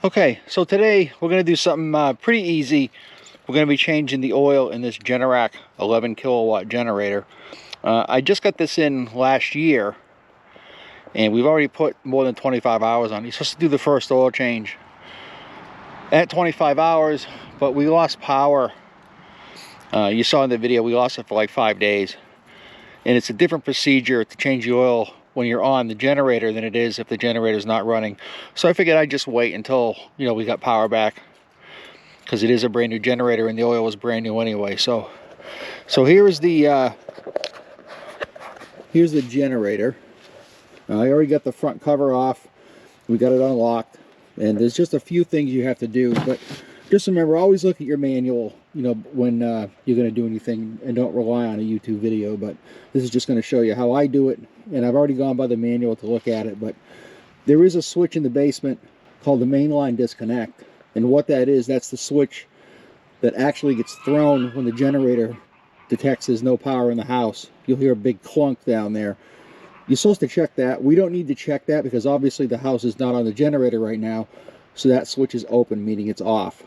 Okay, so today we're going to do something pretty easy. We're going to be changing the oil in this Generac 11 kilowatt generator. I just got this in last year, and we've already put more than 25 hours on it. You're supposed to do the first oil change at 25 hours, but we lost power. You saw in the video, we lost it for like 5 days. And it's a different procedure to change the oil when you're on the generator than it is if the generator's not running. So I figured I'd just wait until, we got power back, because it is a brand new generator and the oil was brand new anyway. So here's the generator. I already got the front cover off. We got it unlocked, and there's just a few things you have to do, but just remember, always look at your manual, when you're going to do anything, and don't rely on a YouTube video. But this is just going to show you how I do it, and I've already gone by the manual to look at it. But there is a switch in the basement called the Mainline Disconnect, and what that is, that's the switch that actually gets thrown when the generator detects there's no power in the house. You'll hear a big clunk down there. You're supposed to check that. We don't need to check that because obviously the house is not on the generator right now, so that switch is open, meaning it's off.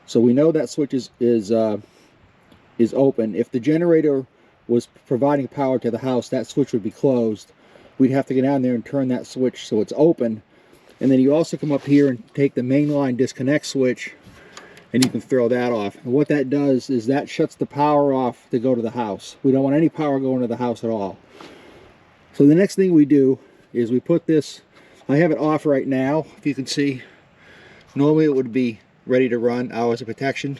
So we know that switch is open. If the generator was providing power to the house, that switch would be closed. We'd have to get down there and turn that switch so it's open. And then you also come up here and take the mainline disconnect switch, and you can throw that off. And what that does is that shuts the power off to go to the house. We don't want any power going to the house at all. So the next thing we do is we put this, I have it off right now, if you can see. Normally it would be ready to run, hours of protection.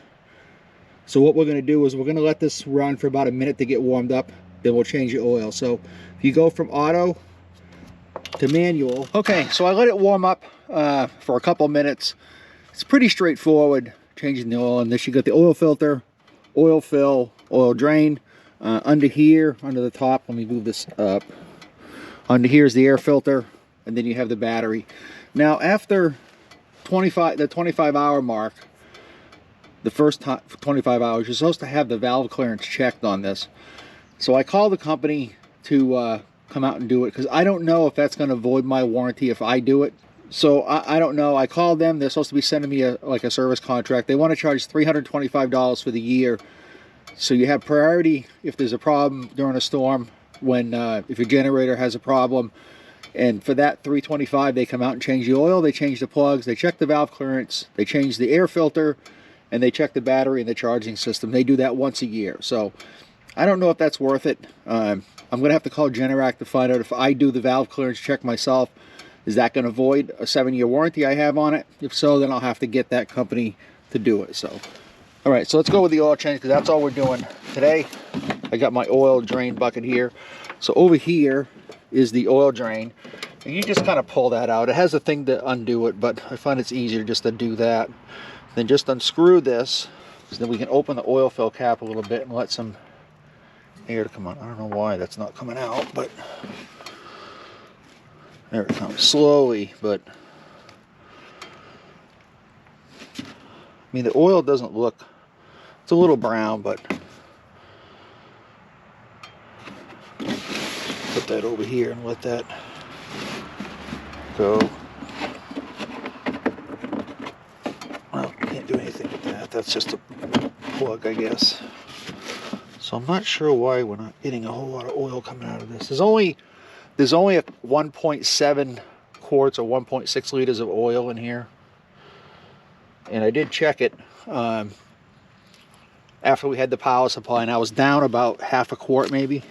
So what we're going to do is we're going to let this run for about a minute to get warmed up, then we'll change the oil. So if you go from auto to manual. Okay, so I let it warm up for a couple minutes. It's pretty straightforward changing the oil in this. You got the oil filter, oil fill, oil drain. Under here, under the top, let me move this up. Under here is the air filter, and then you have the battery. Now after the 25 hour mark, the first 25 hours, you're supposed to have the valve clearance checked on this. So I called the company to come out and do it, because I don't know if that's going to void my warranty if I do it. So I don't know. I called them. They're supposed to be sending me a service contract. They want to charge $325 for the year. So you have priority if there's a problem during a storm, when if your generator has a problem. And for that $325, they come out and change the oil, they change the plugs, they check the valve clearance, they change the air filter, and they check the battery and the charging system. They do that once a year. So I don't know if that's worth it. I'm going to have to call Generac to find out if I do the valve clearance check myself, is that going to void a 7-year warranty I have on it? If so, then I'll have to get that company to do it. So, all right, so let's go with the oil change, because that's all we're doing today. I got my oil drain bucket here. So over here is the oil drain, and you just kind of pull that out. It has a thing to undo it, but I find it's easier just to do that. Then just unscrew this, so that we can open the oil fill cap a little bit and let some air to come on. I don't know why that's not coming out, but there it comes, slowly. But I mean, the oil doesn't look, it's a little brown, but put that over here and let that go. Well, can't do anything with that. That's just a plug, I guess. So I'm not sure why we're not getting a whole lot of oil coming out of this. There's only a 1.7 quarts or 1.6 liters of oil in here. And I did check it after we had the power supply, and I was down about half a quart maybe.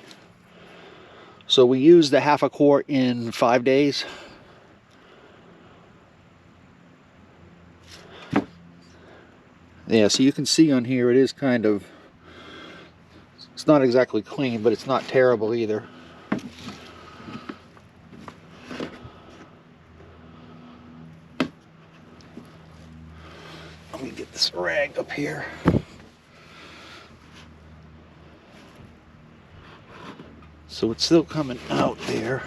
So we used the half a quart in 5 days. Yeah, so you can see on here it is kind of, it's not exactly clean, but it's not terrible either. Let me get this rag up here. So it's still coming out there.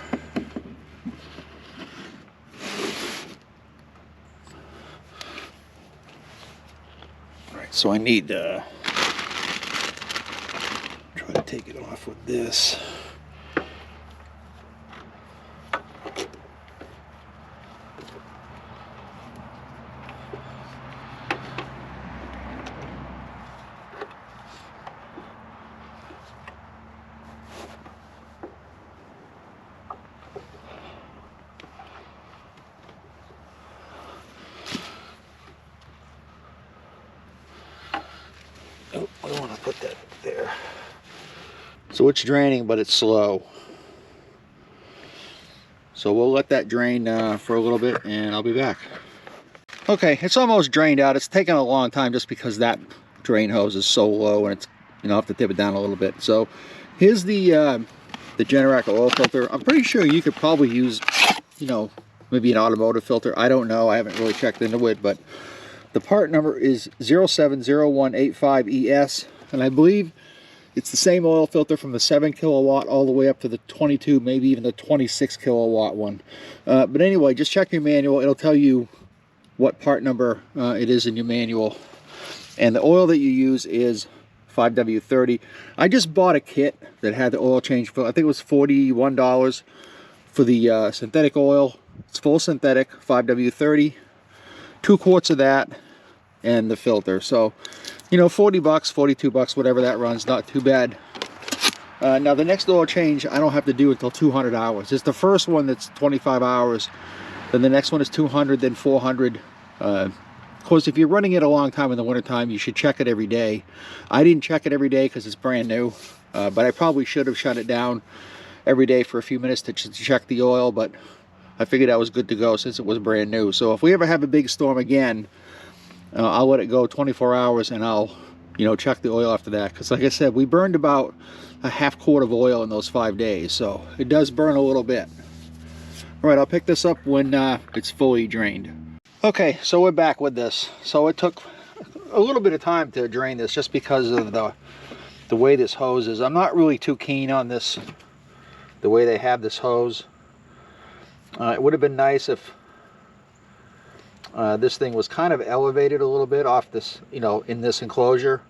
All right, so I need to try to take it off with this. put that there. So it's draining, but it's slow. So we'll let that drain for a little bit, and I'll be back. Okay, it's almost drained out. It's taken a long time just because that drain hose is so low, and it's, you know, I have to tip it down a little bit. So here's the Generac oil filter. I'm pretty sure you could probably use, you know, maybe an automotive filter. I don't know. I haven't really checked into it, but the part number is 070185ES, and I believe it's the same oil filter from the 7 kilowatt all the way up to the 22, maybe even the 26 kilowatt one. But anyway, just check your manual. It'll tell you what part number it is in your manual. And the oil that you use is 5W30. I just bought a kit that had the oil change for, I think it was $41 for the synthetic oil. It's full synthetic, 5W30, 2 quarts of that, and the filter. So, you know, 40 bucks, 42 bucks, whatever that runs, not too bad. Now the next oil change I don't have to do until 200 hours. It's the first one that's 25 hours. Then the next one is 200, then 400. Of course, if you're running it a long time in the wintertime, you should check it every day. I didn't check it every day because it's brand new, but I probably should have shut it down every day for a few minutes to check the oil, but I figured I was good to go since it was brand new. So if we ever have a big storm again, I'll let it go 24 hours and I'll, you know, check the oil after that. Because like I said, we burned about a half quart of oil in those 5 days, so it does burn a little bit. All right, I'll pick this up when it's fully drained. Okay, so we're back with this. So it took a little bit of time to drain this just because of the way this hose is. I'm not really too keen on this, the way they have this hose. It would have been nice if this thing was kind of elevated a little bit off this, you know, in this enclosure.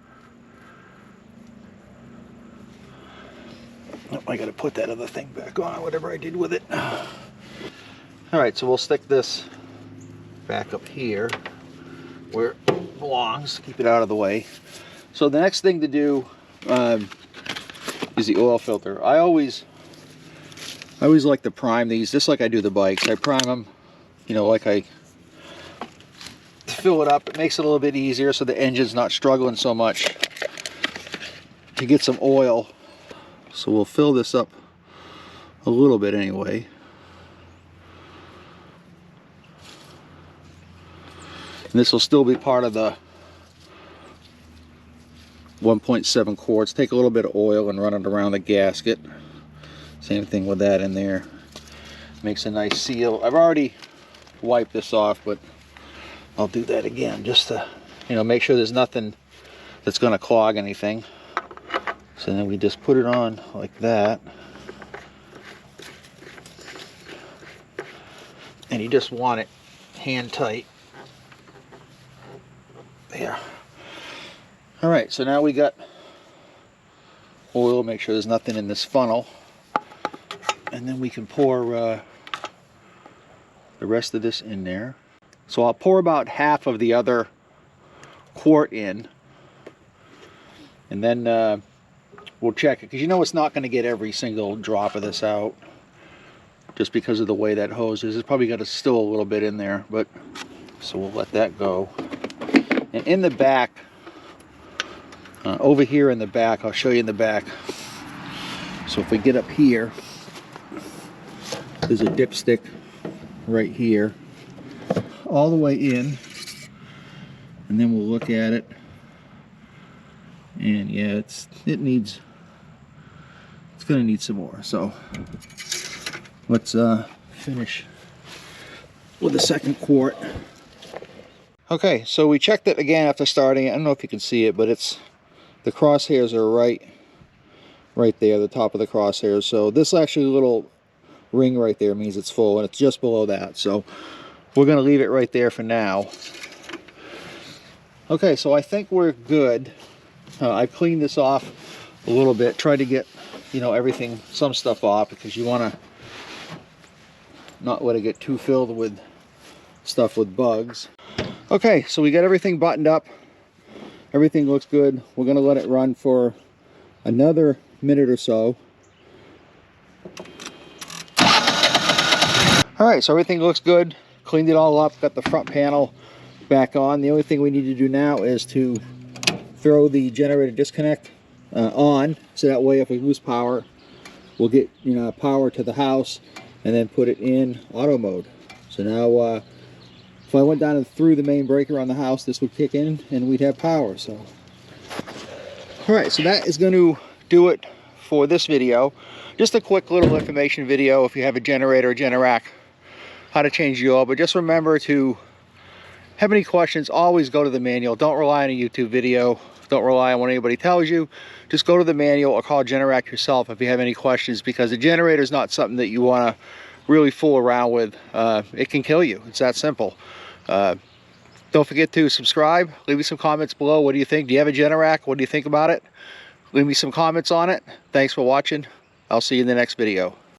Oh, I got to put that other thing back on, whatever I did with it. All right, so we'll stick this back up here where it belongs, keep it out of the way. So the next thing to do is the oil filter. I always like to prime these, just like I do the bikes. I prime them, you know, like I fill it up. It makes it a little bit easier so the engine's not struggling so much to get some oil. So we'll fill this up a little bit anyway. And this will still be part of the 1.7 quarts. Take a little bit of oil and run it around the gasket. Same thing with that in there. Makes a nice seal. I've already wiped this off, but I'll do that again just to, you know, make sure there's nothing that's going to clog anything. So then we just put it on like that. And you just want it hand tight. There. All right, so now we got oil. Make sure there's nothing in this funnel. And then we can pour the rest of this in there. So I'll pour about half of the other quart in. And then we'll check it, because you know it's not going to get every single drop of this out just because of the way that hose is. It's probably got still a little bit in there, but so we'll let that go. And in the back, over here in the back, I'll show you in the back. So if we get up here, there's a dipstick right here, all the way in, and then we'll look at it. And yeah, it's going to need some more. So let's finish with the second quart. Okay, so we checked it again after starting. I don't know if you can see it, but it's, the crosshairs are right there, the top of the crosshairs. So this actually little ring right there means it's full, and it's just below that. So we're going to leave it right there for now. Okay, so I think we're good. I cleaned this off a little bit, tried to get, you know, everything, some stuff off, because you want to not let it get too filled with stuff with bugs. Okay, so we got everything buttoned up. Everything looks good. We're going to let it run for another minute or so. All right, so everything looks good. Cleaned it all up, got the front panel back on. The only thing we need to do now is to throw the generator disconnect on, so that way if we lose power, we'll get power to the house and then put it in auto mode. So now if I went down and threw the main breaker on the house, this would kick in and we'd have power. So all right, so that is going to do it for this video. Just a quick little information video if you have a generator or Generac, how to change the oil. But just remember, to have any questions, always go to the manual. Don't rely on a YouTube video. Don't rely on what anybody tells you. Just go to the manual or call Generac yourself if you have any questions, because the generator is not something that you want to really fool around with. It can kill you. It's that simple. Don't forget to subscribe. Leave me some comments below. What do you think? Do you have a Generac? What do you think about it? Leave me some comments on it. Thanks for watching. I'll see you in the next video.